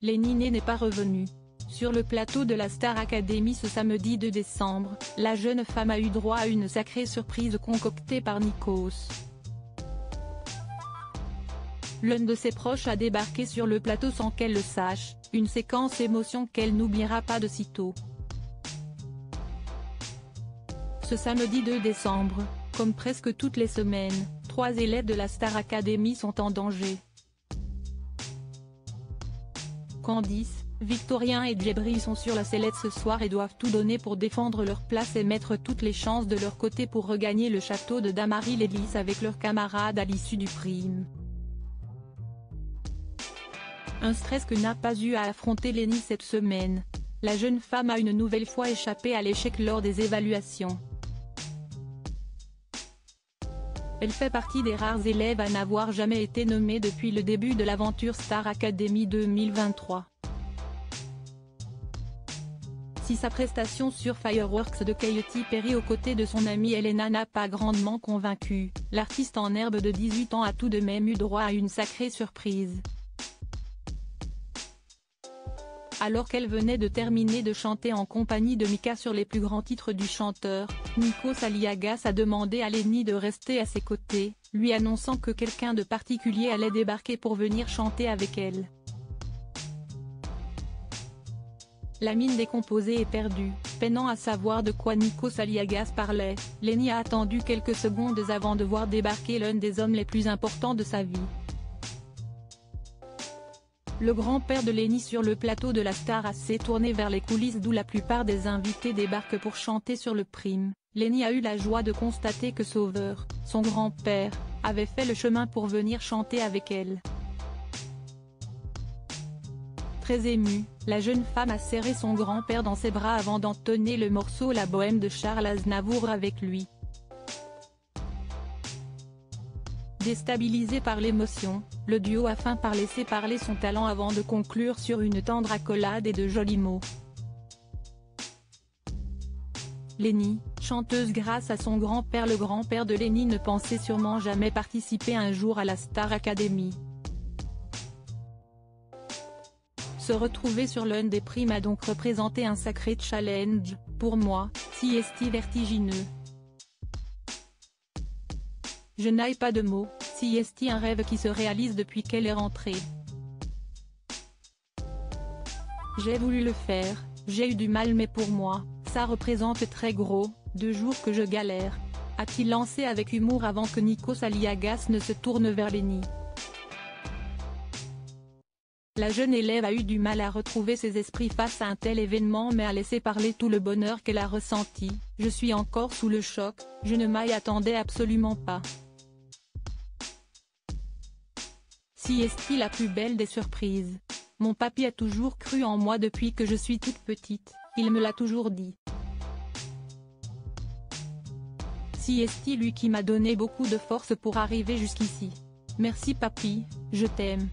Lenny n'est pas revenue. Sur le plateau de la Star Academy ce samedi 2 décembre, la jeune femme a eu droit à une sacrée surprise concoctée par Nikos. L'un de ses proches a débarqué sur le plateau sans qu'elle le sache, une séquence émotion qu'elle n'oubliera pas de sitôt. Ce samedi 2 décembre, comme presque toutes les semaines, 3 élèves de la Star Academy sont en danger. Candice, Victorien et Djebri sont sur la sellette ce soir et doivent tout donner pour défendre leur place et mettre toutes les chances de leur côté pour regagner le château de Damary-Lélis avec leurs camarades à l'issue du prime. Un stress que n'a pas eu à affronter Lenny cette semaine. La jeune femme a une nouvelle fois échappé à l'échec lors des évaluations. Elle fait partie des rares élèves à n'avoir jamais été nommée depuis le début de l'aventure Star Academy 2023. Si sa prestation sur Fireworks de Katy Perry aux côtés de son amie Elena n'a pas grandement convaincu, l'artiste en herbe de 18 ans a tout de même eu droit à une sacrée surprise. Alors qu'elle venait de terminer de chanter en compagnie de Mika sur les plus grands titres du chanteur, Nikos Aliagas a demandé à Lenny de rester à ses côtés, lui annonçant que quelqu'un de particulier allait débarquer pour venir chanter avec elle. La mine décomposée et perdue, peinant à savoir de quoi Nikos Aliagas parlait, Lenny a attendu quelques secondes avant de voir débarquer l'un des hommes les plus importants de sa vie. Le grand-père de Lenny sur le plateau de la Star s'est tourné vers les coulisses d'où la plupart des invités débarquent pour chanter sur le prime. Lenny a eu la joie de constater que Sauveur, son grand-père, avait fait le chemin pour venir chanter avec elle. Très émue, la jeune femme a serré son grand-père dans ses bras avant d'entonner le morceau La Bohème de Charles Aznavour avec lui. Déstabilisé par l'émotion, le duo a fin par laisser parler son talent avant de conclure sur une tendre accolade et de jolis mots. Lenny, chanteuse grâce à son grand-père. Le grand-père de Lenny ne pensait sûrement jamais participer un jour à la Star Academy. Se retrouver sur l'un des primes a donc représenté un sacré challenge, pour moi, si vertigineux. Je n'ai pas de mots, si un rêve qui se réalise depuis qu'elle est rentrée. J'ai voulu le faire, j'ai eu du mal mais pour moi, ça représente très gros, 2 jours que je galère, a-t-il lancé avec humour avant que Nikos Aliagas ne se tourne vers Lenny. La jeune élève a eu du mal à retrouver ses esprits face à un tel événement mais a laissé parler tout le bonheur qu'elle a ressenti. Je suis encore sous le choc, je ne m'y attendais absolument pas. Si la plus belle des surprises. Mon papy a toujours cru en moi depuis que je suis toute petite, il me l'a toujours dit. Si lui qui m'a donné beaucoup de force pour arriver jusqu'ici. Merci papy, je t'aime.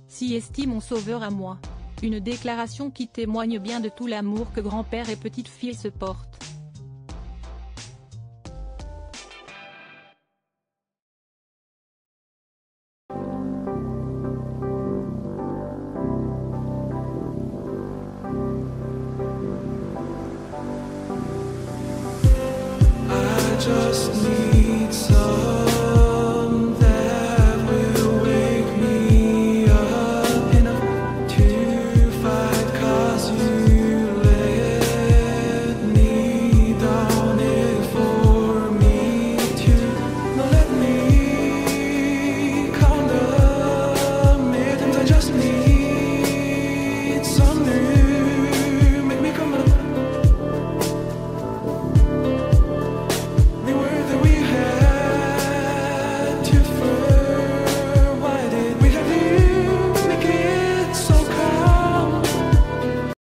Si mon sauveur à moi. Une déclaration qui témoigne bien de tout l'amour que grand-père et petite-fille se portent. I just need some